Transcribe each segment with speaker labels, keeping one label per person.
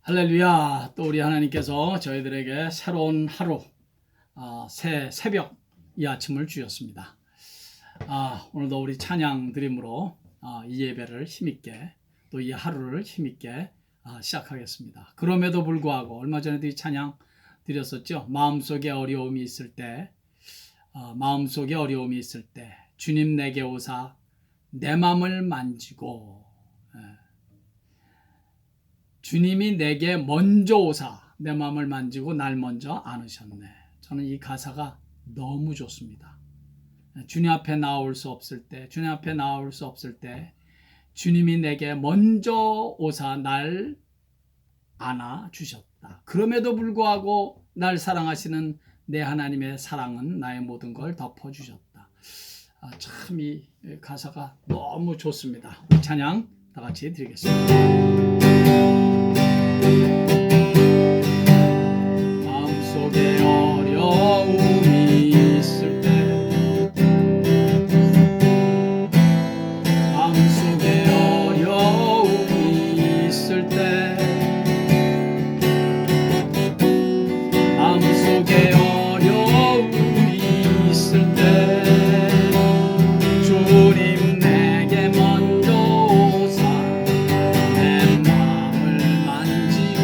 Speaker 1: 할렐루야. 또 우리 하나님께서 저희들에게 새로운 하루, 새 새벽 이 아침을 주셨습니다. 오늘도 우리 찬양 드림으로 이 예배를 힘있게 또 이 하루를 힘있게 시작하겠습니다. 그럼에도 불구하고 얼마 전에도 이 찬양 드렸었죠. 마음속에 어려움이 있을 때 주님 내게 오사 내 맘을 만지고, 주님이 내게 먼저 오사 내 마음을 만지고 날 먼저 안으셨네. 저는 이 가사가 너무 좋습니다. 주님 앞에 나올 수 없을 때, 주님이 내게 먼저 오사 날 안아 주셨다. 그럼에도 불구하고 날 사랑하시는 내 하나님의 사랑은 나의 모든 걸 덮어주셨다. 참 이 가사가 너무 좋습니다. 우리 찬양 다 같이 드리겠습니다. 마음속에 어려움이 있을 때, 마음속에 어려움이 있을 때, 마음속에 어려움이 있을 때, 주님 내게 먼저 오사 내 마음을 만지고,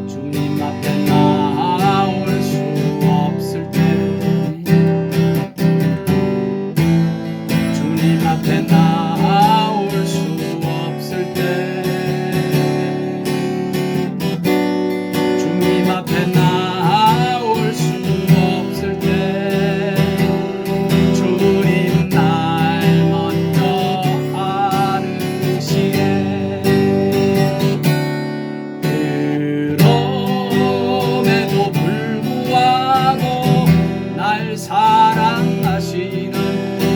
Speaker 1: 주님 앞에 나올 수 없을 때, 주님 앞에 나올 수 없을 때, 주님 앞에 나올 수 없을 때, 주님 날 먼저 안으시네. 그럼에도 불구하고 날 사랑하시는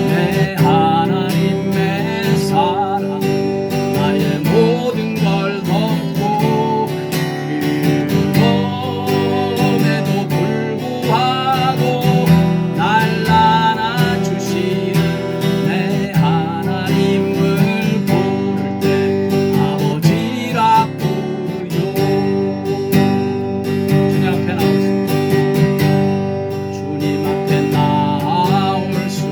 Speaker 1: 내 하나님의 사랑, 나의 모든 걸 덮고, 그럼에도 불구하고 날 안아주시는 내 하나님을 부를 때 아버지라 부르요. 주님 앞에 나올 수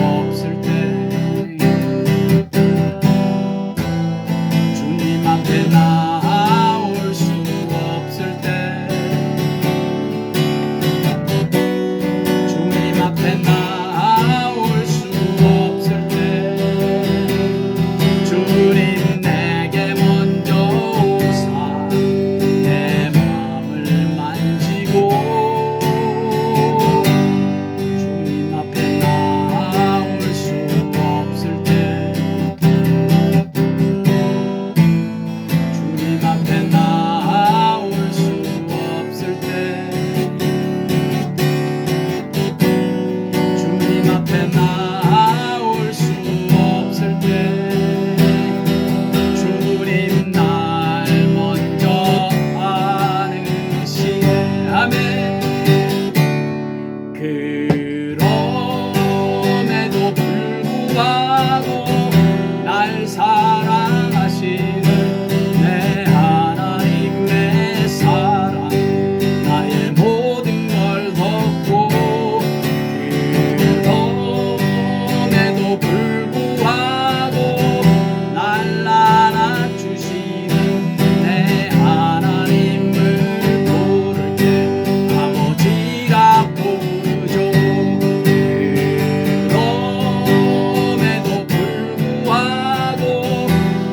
Speaker 1: 없을 때, 주님 앞에 나올 수 없을 때, 주님 앞에 나올 수 없을 때, 주님 내게 먼저 오사 내 마음을 만지고, 주님 앞에 나올 수 없을 때, 주님 앞에 나올 수 없을 때, 주님 앞에 나올 수 없을 때, 주님 날 먼저 안으시네. 아멘. 그럼에도 불구하고 날 사랑하시는 내 하나님의 사랑, 나의 모든 걸 덮고, 그럼에도 불구하고 날 안아주시는 내 하나님을 부를 때 아버지라 부르죠. 그럼에도 불구하고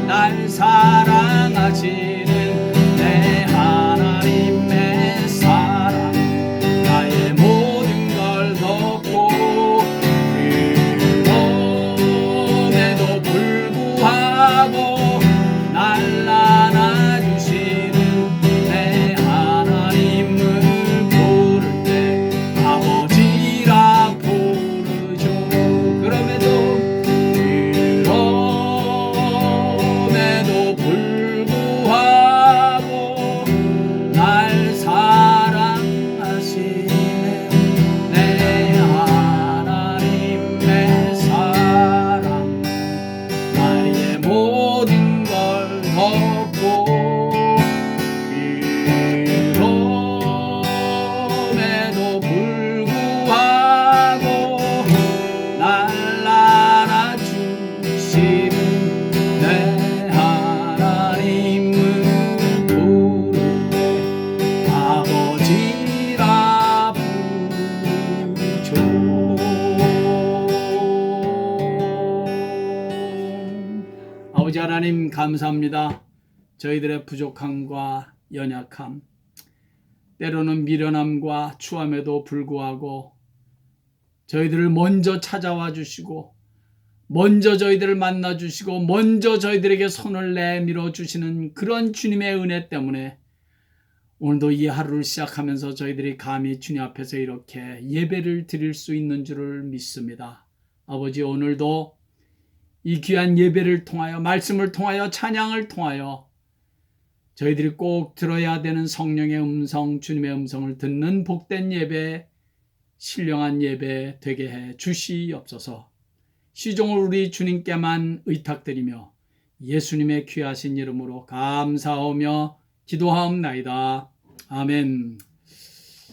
Speaker 1: 날 사랑하시는 내 하나님의 사랑, 나의 모든 걸 덮고, 그럼에도 불구하고 날 안아주시는 내 하나님을 부를 때 아버지라 부르죠. 그럼에도 불구하고 날 사랑하시는 내 하나님의 사랑, 나의 모든 걸 덮고, 감사합니다. 저희들의 부족함과 연약함, 때로는 미련함과 추함에도 불구하고 저희들을 먼저 찾아와 주시고 먼저 저희들을 만나 주시고 먼저 저희들에게 손을 내밀어 주시는 그런 주님의 은혜 때문에 오늘도 이 하루를 시작하면서 저희들이 감히 주님 앞에서 이렇게 예배를 드릴 수 있는 줄을 믿습니다. 아버지, 오늘도 이 귀한 예배를 통하여, 말씀을 통하여, 찬양을 통하여 저희들이 꼭 들어야 되는 성령의 음성, 주님의 음성을 듣는 복된 예배, 신령한 예배 되게 해 주시옵소서. 시종을 우리 주님께만 의탁드리며 예수님의 귀하신 이름으로 감사하며 기도하옵나이다. 아멘.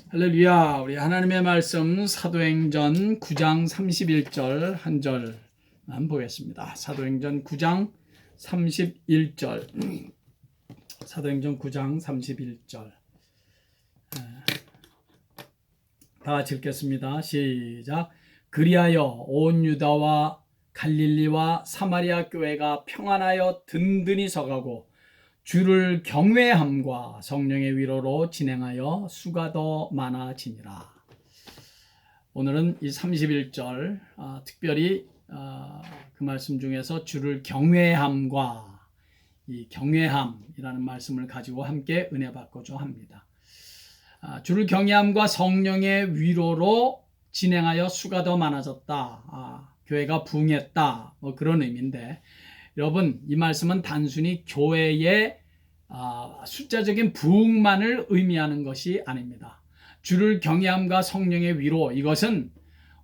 Speaker 1: 할렐루야. 우리 하나님의 말씀 사도행전 9장 31절 한 절만 보겠습니다. 사도행전 9장 31절. 사도행전 9장 31절. 다 같이 읽겠습니다. 시작. 그리하여 온 유다와 갈릴리와 사마리아 교회가 평안하여 든든히 서가고 주를 경외함과 성령의 위로로 진행하여 수가 더 많아지니라. 오늘은 이 31절 특별히 그 말씀 중에서 주를 경외함과 이 경외함이라는 말씀을 가지고 함께 은혜 받고자 합니다. 주를 경외함과 성령의 위로로 진행하여 수가 더 많아졌다. 교회가 부흥했다. 뭐 그런 의미인데, 여러분, 이 말씀은 단순히 교회의 숫자적인 부흥만을 의미하는 것이 아닙니다. 주를 경외함과 성령의 위로, 이것은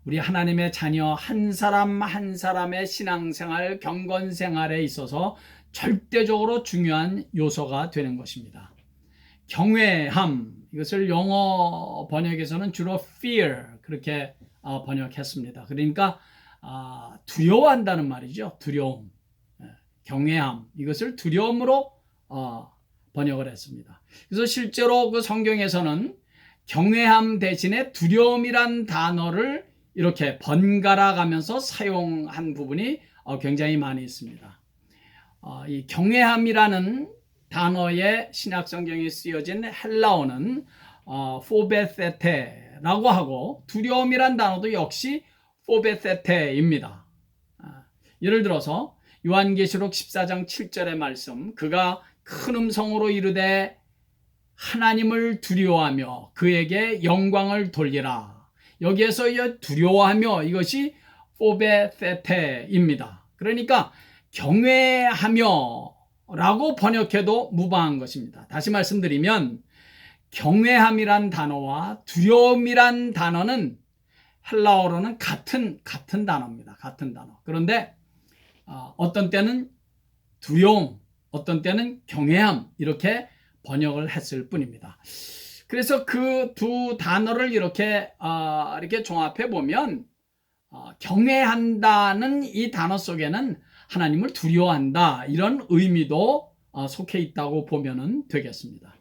Speaker 1: 우리 하나님의 자녀 한 사람 한 사람의 신앙생활, 경건생활에 있어서 절대적으로 중요한 요소가 되는 것입니다. 경외함, 이것을 영어 번역에서는 주로 fear 그렇게 번역했습니다. 그러니까 두려워한다는 말이죠. 두려움, 경외함, 이것을 두려움으로 번역을 했습니다. 그래서 실제로 그 성경에서는 경외함 대신에 두려움이란 단어를 이렇게 번갈아 가면서 사용한 부분이 굉장히 많이 있습니다. 이 경외함이라는 단어의 신약 성경에 쓰여진 헬라어는 포베세테라고 하고, 두려움이란 단어도 역시 포베세테입니다. 예를 들어서 요한계시록 14장 7절의 말씀, 그가 큰 음성으로 이르되 하나님을 두려워하며 그에게 영광을 돌리라. 여기에서 두려워하며, 이것이 포베세테입니다. 그러니까 경외하며 라고 번역해도 무방한 것입니다. 다시 말씀드리면 경외함이란 단어와 두려움이란 단어는 헬라어로는 같은 단어입니다. 같은 단어. 그런데 어떤 때는 두려움, 어떤 때는 경외함, 이렇게 번역을 했을 뿐입니다. 그래서 그 두 단어를 이렇게 종합해 보면 경외한다는 이 단어 속에는 하나님을 두려워한다, 이런 의미도 속해 있다고 보면 되겠습니다.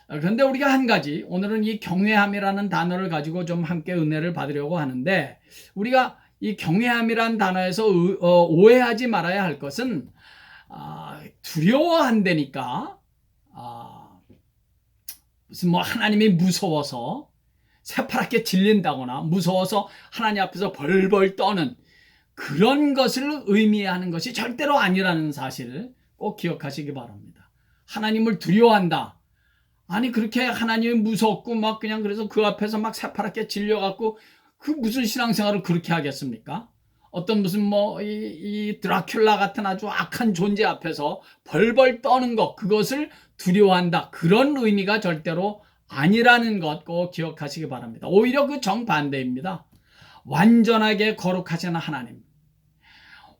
Speaker 1: 그런데 우리가 한 가지, 오늘은 이 경외함이라는 단어를 가지고 좀 함께 은혜를 받으려고 하는데, 우리가 이 경외함이라는 단어에서 오해하지 말아야 할 것은 두려워한다니까 무슨 하나님이 무서워서 새파랗게 질린다거나 무서워서 하나님 앞에서 벌벌 떠는 그런 것을 의미하는 것이 절대로 아니라는 사실을 꼭 기억하시기 바랍니다. 하나님을 두려워한다. 아니, 그렇게 하나님이 무섭고 그냥 그래서 그 앞에서 새파랗게 질려갖고 그 무슨 신앙생활을 그렇게 하겠습니까? 어떤 무슨 이 드라큘라 같은 아주 악한 존재 앞에서 벌벌 떠는 것, 그것을 두려워한다, 그런 의미가 절대로 아니라는 것 꼭 기억하시기 바랍니다. 오히려 그 정반대입니다. 완전하게 거룩하신 하나님,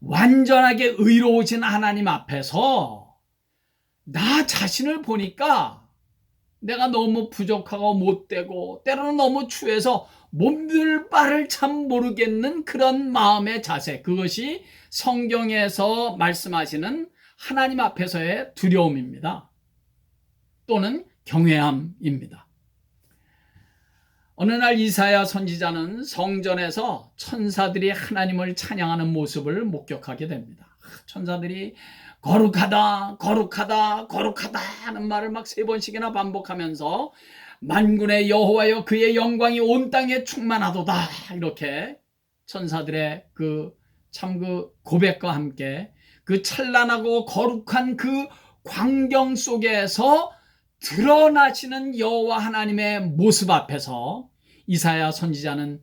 Speaker 1: 완전하게 의로우신 하나님 앞에서 나 자신을 보니까 내가 너무 부족하고 못되고 때로는 너무 추해서 몸둘 바를 참 모르겠는 그런 마음의 자세, 그것이 성경에서 말씀하시는 하나님 앞에서의 두려움입니다. 또는 경외함입니다. 어느 날 이사야 선지자는 성전에서 천사들이 하나님을 찬양하는 모습을 목격하게 됩니다. 천사들이 거룩하다, 거룩하다, 거룩하다 하는 말을 막 3번씩이나 반복하면서 만군의 여호와여 그의 영광이 온 땅에 충만하도다, 이렇게 천사들의 그 고백과 함께 그 찬란하고 거룩한 그 광경 속에서 드러나시는 여호와 하나님의 모습 앞에서 이사야 선지자는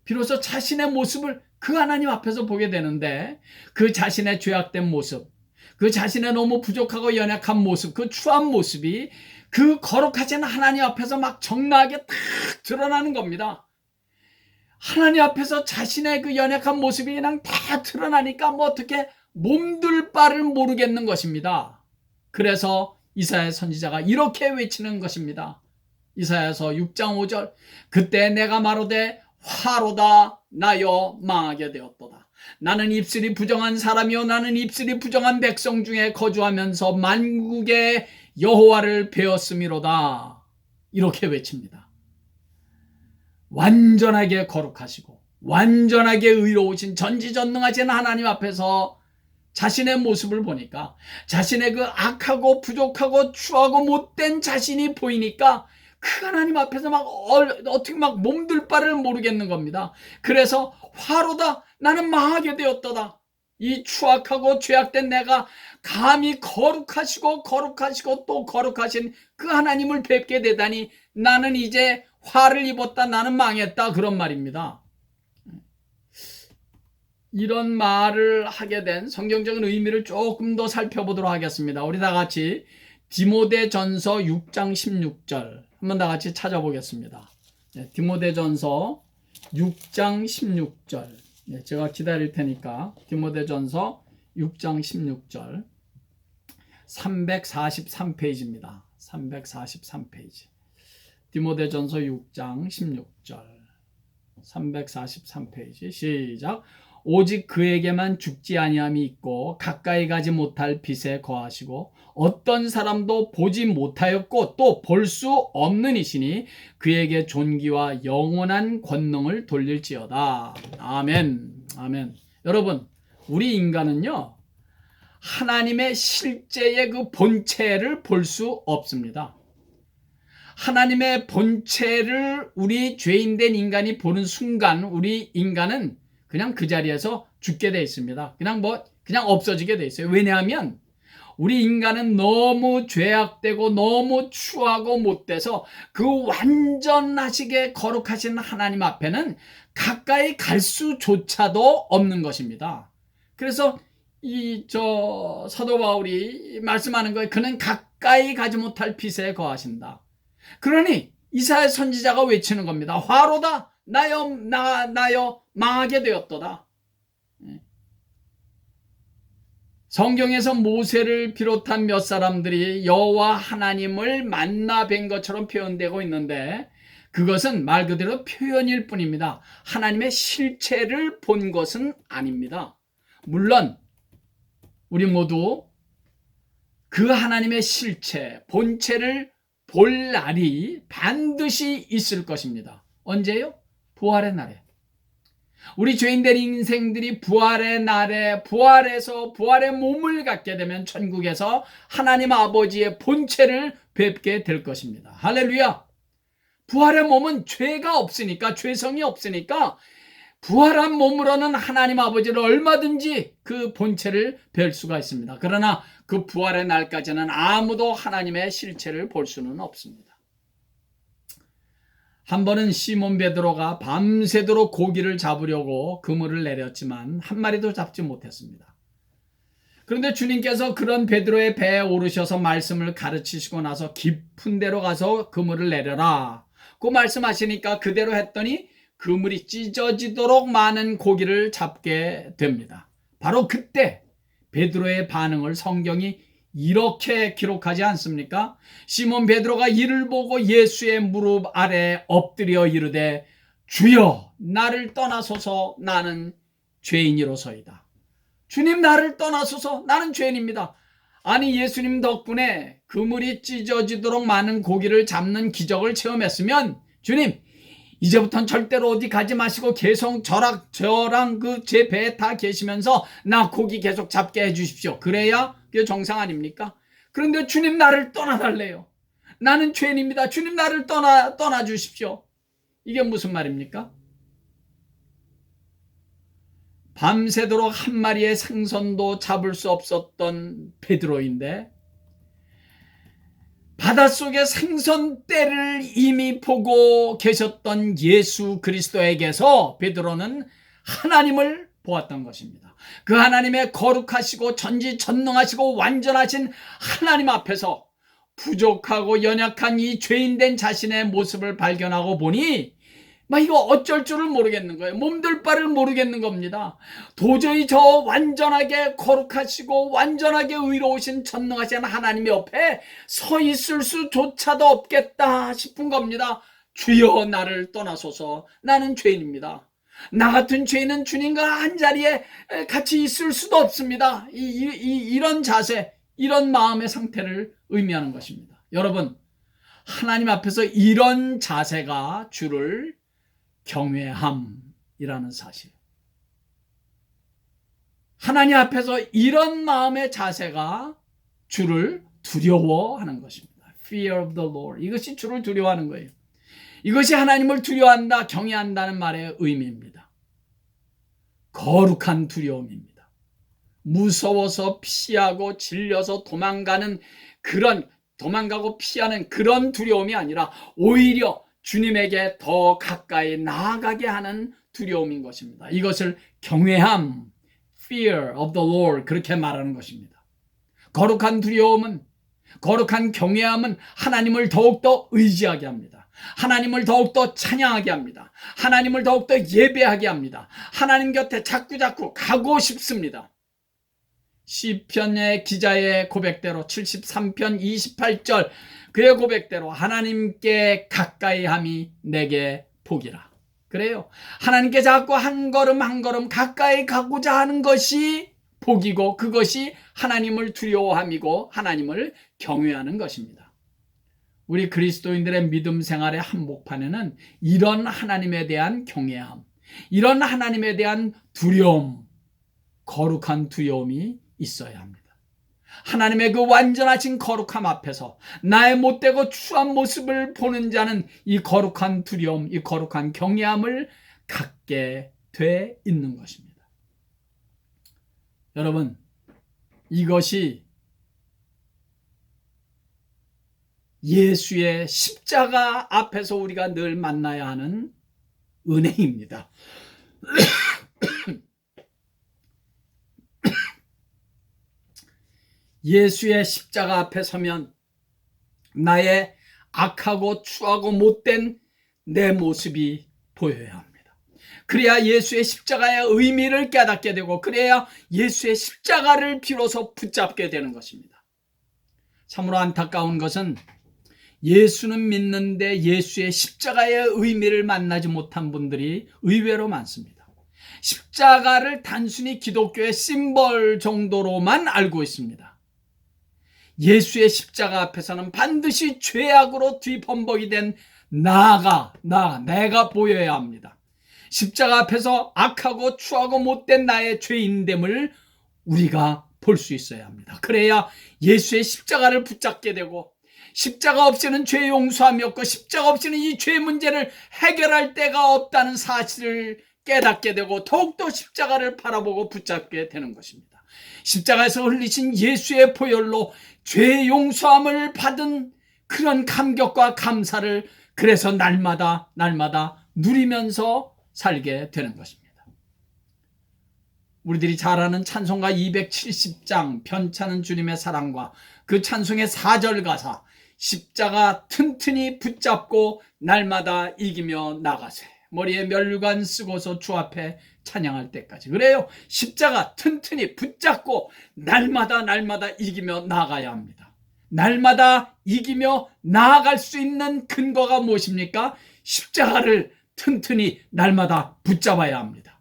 Speaker 1: 비로소 자신의 모습을 그 하나님 앞에서 보게 되는데, 그 자신의 죄악된 모습, 그 자신의 너무 부족하고 연약한 모습, 그 추한 모습이 그 거룩하신 하나님 앞에서 막 적나하게 딱 드러나는 겁니다. 하나님 앞에서 자신의 그 연약한 모습이 그냥 다 드러나니까 뭐 어떻게 몸둘 바를 모르겠는 것입니다. 그래서 이사야 선지자가 이렇게 외치는 것입니다. 이사야서 6장 5절, 그때 내가 마르되 화로다 나여 망하게 되었도다. 나는 입술이 부정한 사람이요 나는 입술이 부정한 백성 중에 거주하면서 만국의 여호와를 배웠음이로다. 이렇게 외칩니다. 완전하게 거룩하시고 완전하게 의로우신 전지전능하신 하나님 앞에서 자신의 모습을 보니까 자신의 그 악하고 부족하고 추하고 못된 자신이 보이니까 그 하나님 앞에서 막 어떻게 막 몸둘 바를 모르겠는 겁니다. 그래서 화로다 나는 망하게 되었도다. 이 추악하고 죄악된 내가 감히 거룩하시고 또 거룩하신 그 하나님을 뵙게 되다니 나는 이제 화를 입었다, 나는 망했다, 그런 말입니다. 이런 말을 하게 된 성경적인 의미를 조금 더 살펴보도록 하겠습니다. 우리 다 같이 디모데전서 6장 16절 한번 다 같이 찾아보겠습니다. 디모데전서 6장 16절. 제가 기다릴 테니까 디모데전서 6장 16절 343페이지입니다. 343페이지. 디모데전서 6장 16절 343페이지 시작. 오직 그에게만 죽지 아니함이 있고 가까이 가지 못할 빛에 거하시고 어떤 사람도 보지 못하였고 또 볼 수 없는 이시니 그에게 존귀와 영원한 권능을 돌릴지어다. 아멘. 아멘. 여러분, 우리 인간은요 하나님의 실제의 그 본체를 볼 수 없습니다. 하나님의 본체를 우리 죄인된 인간이 보는 순간 우리 인간은 그냥 그 자리에서 죽게 돼 있습니다. 그냥 없어지게 돼 있어요. 왜냐하면 우리 인간은 너무 죄악되고 너무 추하고 못돼서 그 완전하시게 거룩하신 하나님 앞에는 가까이 갈 수조차도 없는 것입니다. 그래서 사도 바울이 말씀하는 거예요. 그는 가까이 가지 못할 빛에 거하신다. 그러니 이사야 선지자가 외치는 겁니다. 화로다 나여 망하게 되었도다. 성경에서 모세를 비롯한 몇 사람들이 여호와 하나님을 만나 뵌 것처럼 표현되고 있는데 그것은 말 그대로 표현일 뿐입니다. 하나님의 실체를 본 것은 아닙니다. 물론 우리 모두 그 하나님의 실체, 본체를 볼 날이 반드시 있을 것입니다. 언제요? 부활의 날에. 우리 죄인된 인생들이 부활의 날에 부활해서 부활의 몸을 갖게 되면 천국에서 하나님 아버지의 본체를 뵙게 될 것입니다. 할렐루야. 부활의 몸은 죄가 없으니까, 죄성이 없으니까 부활한 몸으로는 하나님 아버지를 얼마든지 그 본체를 뵐 수가 있습니다. 그러나 그 부활의 날까지는 아무도 하나님의 실체를 볼 수는 없습니다. 한 번은 시몬 베드로가 밤새도록 고기를 잡으려고 그물을 내렸지만 한 마리도 잡지 못했습니다. 그런데 주님께서 그런 베드로의 배에 오르셔서 말씀을 가르치시고 나서 깊은 데로 가서 그물을 내려라 그 말씀하시니까 그대로 했더니 그물이 찢어지도록 많은 고기를 잡게 됩니다. 바로 그때 베드로의 반응을 성경이 이렇게 기록하지 않습니까? 시몬 베드로가 이를 보고 예수의 무릎 아래 엎드려 이르되 주여 나를 떠나소서 나는 죄인이로소이다. 주님 나를 떠나소서 나는 죄인입니다. 아니 예수님 덕분에 그물이 찢어지도록 많은 고기를 잡는 기적을 체험했으면 주님 이제부터는 절대로 어디 가지 마시고 계속 저랑 그 제 배에 타 계시면서 나 고기 계속 잡게 해주십시오. 그래야 그게 정상 아닙니까? 그런데 주님 나를 떠나달래요. 나는 죄인입니다. 주님 나를 떠나 주십시오. 이게 무슨 말입니까? 밤새도록 한 마리의 생선도 잡을 수 없었던 베드로인데 바닷속의 생선떼를 이미 보고 계셨던 예수 그리스도에게서 베드로는 하나님을 보았던 것입니다. 그 하나님의 거룩하시고 전지전능하시고 완전하신 하나님 앞에서 부족하고 연약한 이 죄인된 자신의 모습을 발견하고 보니 이거 어쩔 줄을 모르겠는 거예요. 몸둘 바를 모르겠는 겁니다. 도저히 저 완전하게 거룩하시고 완전하게 의로우신 전능하신 하나님 옆에 서 있을 수조차도 없겠다 싶은 겁니다. 주여 나를 떠나소서. 나는 죄인입니다. 나 같은 죄인은 주님과 한 자리에 같이 있을 수도 없습니다. 이런 자세, 이런 마음의 상태를 의미하는 것입니다. 여러분, 하나님 앞에서 이런 자세가 주를 경외함이라는 사실. 하나님 앞에서 이런 마음의 자세가 주를 두려워하는 것입니다. Fear of the Lord. 이것이 주를 두려워하는 거예요. 이것이 하나님을 두려워한다, 경외한다는 말의 의미입니다. 거룩한 두려움입니다. 무서워서 피하고 질려서 도망가고 피하는 그런 두려움이 아니라 오히려 주님에게 더 가까이 나아가게 하는 두려움인 것입니다. 이것을 경외함, fear of the Lord 그렇게 말하는 것입니다. 거룩한 두려움은, 거룩한 경외함은 하나님을 더욱더 의지하게 합니다. 하나님을 더욱더 찬양하게 합니다. 하나님을 더욱더 예배하게 합니다. 하나님 곁에 자꾸 가고 싶습니다. 시편의 기자의 고백대로 73편 28절 그의 고백대로 하나님께 가까이함이 내게 복이라. 그래요. 하나님께 자꾸 한 걸음 한 걸음 가까이 가고자 하는 것이 복이고 그것이 하나님을 두려워함이고 하나님을 경외하는 것입니다. 우리 그리스도인들의 믿음 생활의 한복판에는 이런 하나님에 대한 경외함, 이런 하나님에 대한 두려움, 거룩한 두려움이 있어야 합니다. 하나님의 그 완전하신 거룩함 앞에서 나의 못되고 추한 모습을 보는 자는 이 거룩한 두려움, 이 거룩한 경외함을 갖게 돼 있는 것입니다. 여러분, 이것이 예수의 십자가 앞에서 우리가 늘 만나야 하는 은혜입니다. 예수의 십자가 앞에 서면 나의 악하고 추하고 못된 내 모습이 보여야 합니다. 그래야 예수의 십자가의 의미를 깨닫게 되고 그래야 예수의 십자가를 비로소 붙잡게 되는 것입니다. 참으로 안타까운 것은 예수는 믿는데 예수의 십자가의 의미를 만나지 못한 분들이 의외로 많습니다. 십자가를 단순히 기독교의 심벌 정도로만 알고 있습니다. 예수의 십자가 앞에서는 반드시 죄악으로 뒤범벅이 된 내가 보여야 합니다. 십자가 앞에서 악하고 추하고 못된 나의 죄인됨을 우리가 볼 수 있어야 합니다. 그래야 예수의 십자가를 붙잡게 되고 십자가 없이는 죄 용서함이 없고 십자가 없이는 이 죄 문제를 해결할 데가 없다는 사실을 깨닫게 되고 더욱더 십자가를 바라보고 붙잡게 되는 것입니다. 십자가에서 흘리신 예수의 보혈로 죄 용서함을 받은 그런 감격과 감사를 그래서 날마다 누리면서 살게 되는 것입니다. 우리들이 잘 아는 찬송가 270장 편찮은 주님의 사랑과 그 찬송의 4절 가사 십자가 튼튼히 붙잡고 날마다 이기며 나가세. 머리에 면류관 쓰고서 주 앞에 찬양할 때까지. 그래요. 십자가 튼튼히 붙잡고 날마다 이기며 나아가야 합니다. 날마다 이기며 나아갈 수 있는 근거가 무엇입니까? 십자가를 튼튼히 날마다 붙잡아야 합니다.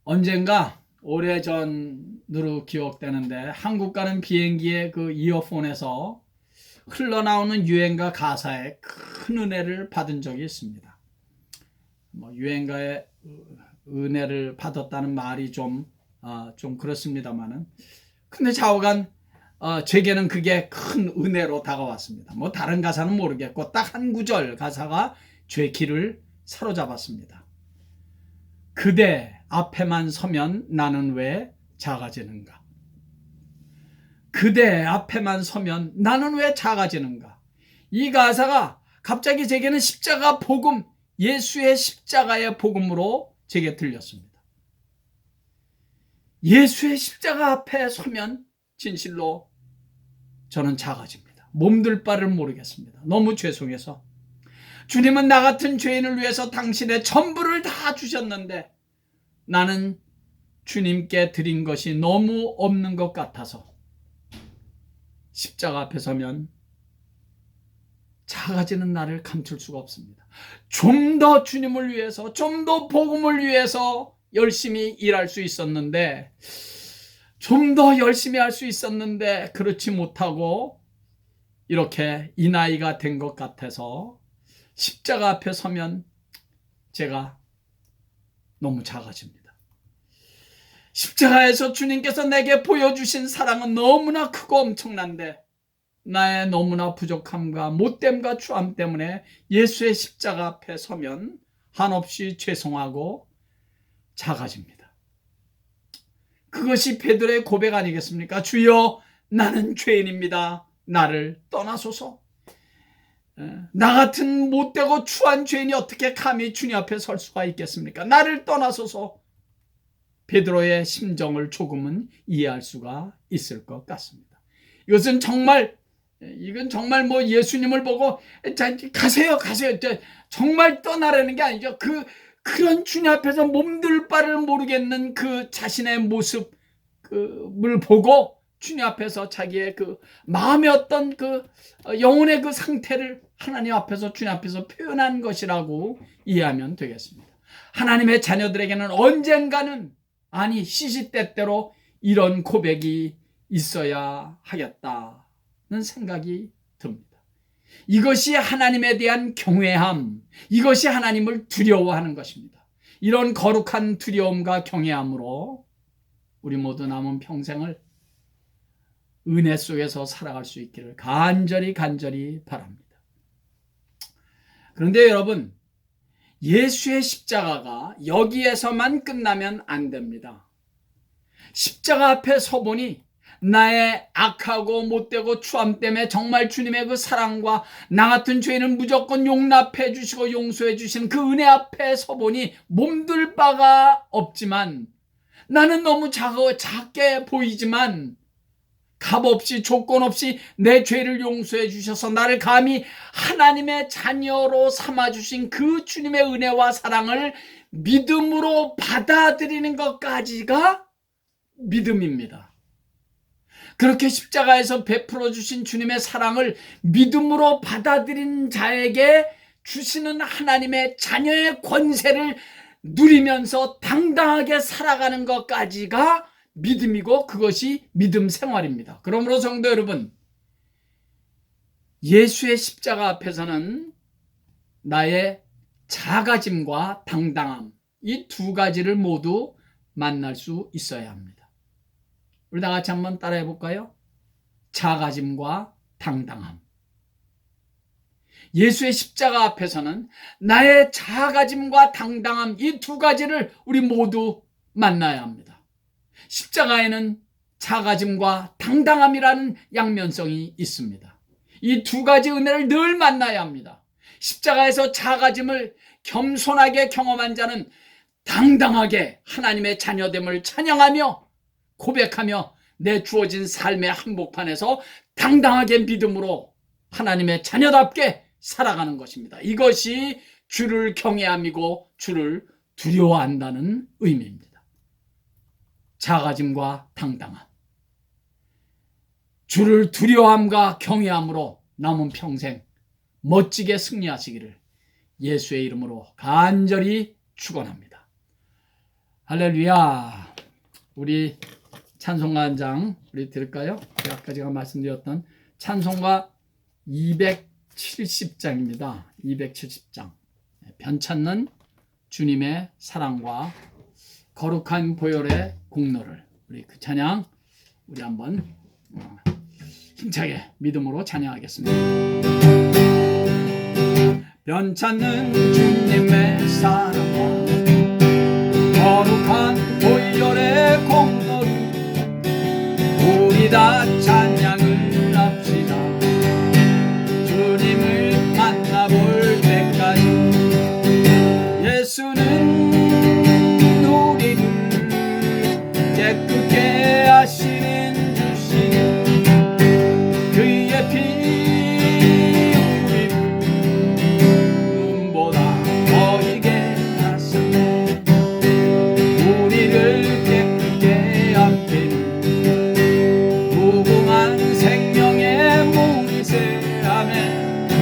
Speaker 1: 언젠가 오래전으로 기억되는데 한국 가는 비행기의 그 이어폰에서 흘러나오는 유행가 가사에 큰 은혜를 받은 적이 있습니다. 유행가의 은혜를 받았다는 말이 좀 그렇습니다만은, 근데 좌우간 제게는 그게 큰 은혜로 다가왔습니다. 뭐 다른 가사는 모르겠고 딱 한 구절 가사가 제 귀를 사로잡았습니다. 그대 앞에만 서면 나는 왜 작아지는가? 그대 앞에만 서면 나는 왜 작아지는가? 이 가사가 갑자기 제게는 십자가 복음, 예수의 십자가의 복음으로 제게 들렸습니다. 예수의 십자가 앞에 서면 진실로 저는 작아집니다. 몸둘 바를 모르겠습니다. 너무 죄송해서. 주님은 나 같은 죄인을 위해서 당신의 전부를 다 주셨는데 나는 주님께 드린 것이 너무 없는 것 같아서 십자가 앞에 서면 작아지는 나를 감출 수가 없습니다. 좀 더 주님을 위해서, 좀 더 복음을 위해서 열심히 일할 수 있었는데, 좀 더 열심히 할 수 있었는데 그렇지 못하고 이렇게 이 나이가 된 것 같아서 십자가 앞에 서면 제가 너무 작아집니다. 십자가에서 주님께서 내게 보여주신 사랑은 너무나 크고 엄청난데 나의 너무나 부족함과 못됨과 추함 때문에 예수의 십자가 앞에 서면 한없이 죄송하고 작아집니다. 그것이 베드로의 고백 아니겠습니까? 주여, 나는 죄인입니다. 나를 떠나소서. 나 같은 못되고 추한 죄인이 어떻게 감히 주님 앞에 설 수가 있겠습니까? 나를 떠나소서. 베드로의 심정을 조금은 이해할 수가 있을 것 같습니다. 이건 정말 뭐 예수님을 보고 가세요 정말 떠나라는 게 아니죠. 그런 주님 앞에서 몸둘 바를 모르겠는 그 자신의 모습을 보고 주님 앞에서 자기의 그 마음의 어떤 그 영혼의 그 상태를 하나님 앞에서, 주님 앞에서 표현한 것이라고 이해하면 되겠습니다. 하나님의 자녀들에게는 언젠가는, 아니 시시때때로 이런 고백이 있어야 하겠다는 생각이 듭니다. 이것이 하나님에 대한 경외함, 이것이 하나님을 두려워하는 것입니다. 이런 거룩한 두려움과 경외함으로 우리 모두 남은 평생을 은혜 속에서 살아갈 수 있기를 간절히 바랍니다. 그런데 여러분, 예수의 십자가가 여기에서만 끝나면 안 됩니다. 십자가 앞에 서보니 나의 악하고 못되고 추함 때문에 정말 주님의 그 사랑과 나 같은 죄인은 무조건 용납해 주시고 용서해 주시는 그 은혜 앞에 서보니 몸둘 바가 없지만, 나는 너무 작게 보이지만 값없이 조건 없이 내 죄를 용서해 주셔서 나를 감히 하나님의 자녀로 삼아주신 그 주님의 은혜와 사랑을 믿음으로 받아들이는 것까지가 믿음입니다. 그렇게 십자가에서 베풀어 주신 주님의 사랑을 믿음으로 받아들인 자에게 주시는 하나님의 자녀의 권세를 누리면서 당당하게 살아가는 것까지가 믿음이고, 그것이 믿음 생활입니다. 그러므로 성도 여러분, 예수의 십자가 앞에서는 나의 작아짐과 당당함, 이 두 가지를 모두 만날 수 있어야 합니다. 우리 다 같이 한번 따라해 볼까요? 작아짐과 당당함. 예수의 십자가 앞에서는 나의 작아짐과 당당함, 이 두 가지를 우리 모두 만나야 합니다. 십자가에는 작아짐과 당당함이라는 양면성이 있습니다. 이 두 가지 은혜를 늘 만나야 합니다. 십자가에서 작아짐을 겸손하게 경험한 자는 당당하게 하나님의 자녀됨을 찬양하며 고백하며 내 주어진 삶의 한복판에서 당당하게 믿음으로 하나님의 자녀답게 살아가는 것입니다. 이것이 주를 경외함이고 주를 두려워한다는 의미입니다. 작아짐과 당당함, 주를 두려워함과 경외함으로 남은 평생 멋지게 승리하시기를 예수의 이름으로 간절히 축원합니다. 할렐루야. 우리 찬송가 한 장 우리 들을까요? 아까 제가 말씀드렸던 찬송가 270장입니다. 270장. 변찮는 주님의 사랑과 거룩한 보혈의 공로를 우리 그 찬양 우리 한번 힘차게 믿음으로 찬양하겠습니다. 변찮는 주님의 사랑과 거룩한 보혈의 공로를 우리 다 찬양을 합시다. 주님을 만나볼 때까지 예수는 우리를 깨끗게 하시는 주신 그의 피 우리를 눈보다 더 이게 하셨네. 우리를 깨끗게 함께 무궁한 생명의 모이세 아멘.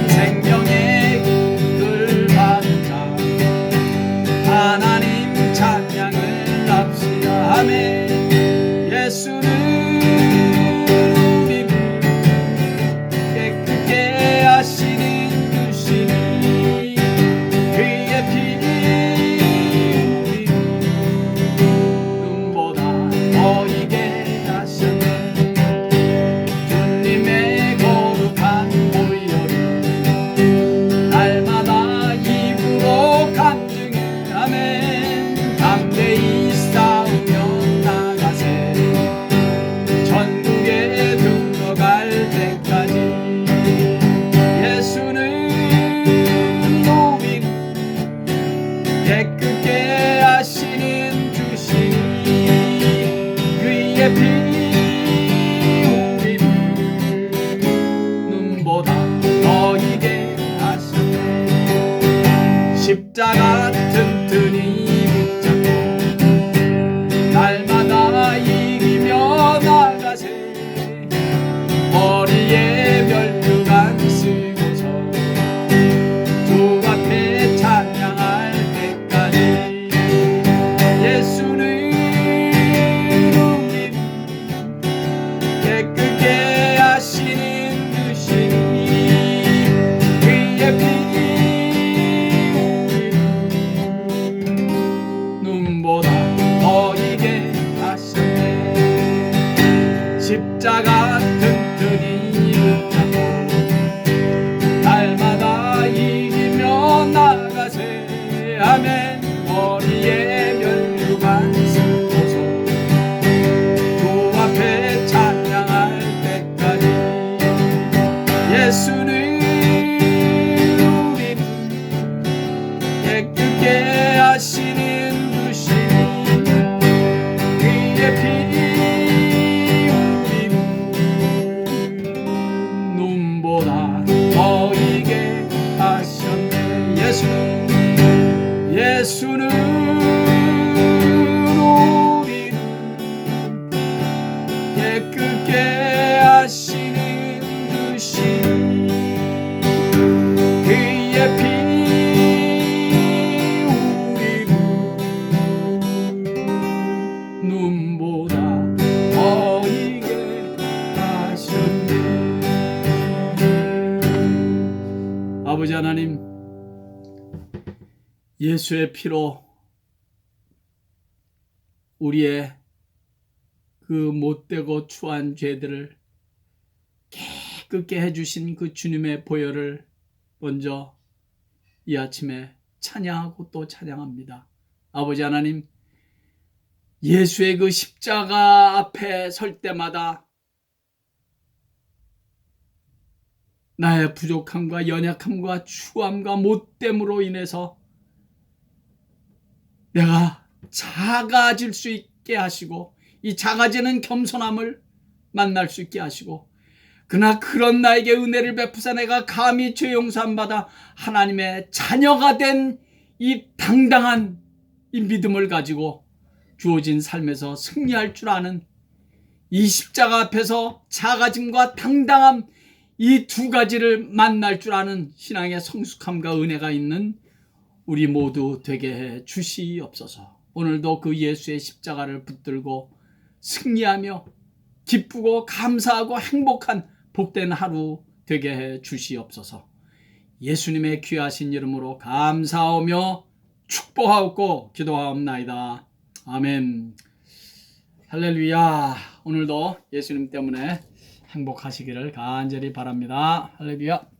Speaker 1: 생명의 길을 받은 자 하나님 찬양을 합시다. 아멘. 예수는 우리를 깨끗게 하시는 주시니 그의 피 우리를 눈보다 더 이게 하셨네. 주님의 거룩한 보혈을 날마다 입으로 간증해. 아멘. 담대히 싸우며 나가세. 천국에 들어갈 때까지 예수는 우리를 깨끗게 하시는 주시니 그의 피 우리를 눈보다 더 이게 하셨네. 십자가 튼튼히 붙잡고 날마다 이기며 나가세. 머리에 멸류관 쓰고서 주 앞에 찬양할 때까지 예수는 우리를 깨끗게 하시는 주시니 그의 피 우리를 눈보다 더 이게 하셨네. 십자가 튼튼히 붙잡고 날마다 이기며 나가세. 아멘. 머리에 멸류관 쓰고서 주 앞에 찬양할 때까지 예수는 우리를 깨끗게 하시는 주시니 그의 피 우리를 눈보다 더 이게 하셨네. 예수는 우리를 깨끗게 하시는 주시니 그의 피 우리를 눈보다 더 이게 하셨네. 아버지 하나님, 예수의 피로 우리의 그 못되고 추한 죄들을 깨끗게 해주신 그 주님의 보혈을 먼저 이 아침에 찬양하고 또 찬양합니다. 아버지 하나님, 예수의 그 십자가 앞에 설 때마다 나의 부족함과 연약함과 추함과 못됨으로 인해서 내가 작아질 수 있게 하시고 이 작아지는 겸손함을 만날 수 있게 하시고, 그러나 그런 나에게 은혜를 베푸사 내가 감히 죄 용서받아 하나님의 자녀가 된 이 당당한 이 믿음을 가지고 주어진 삶에서 승리할 줄 아는 이 십자가 앞에서 작아짐과 당당함, 이 두 가지를 만날 줄 아는 신앙의 성숙함과 은혜가 있는 우리 모두 되게 해 주시옵소서. 오늘도 그 예수의 십자가를 붙들고 승리하며 기쁘고 감사하고 행복한 복된 하루 되게 해 주시옵소서. 예수님의 귀하신 이름으로 감사하며 축복하옵고 기도하옵나이다. 아멘. 할렐루야. 오늘도 예수님 때문에 행복하시기를 간절히 바랍니다. 할렐루야.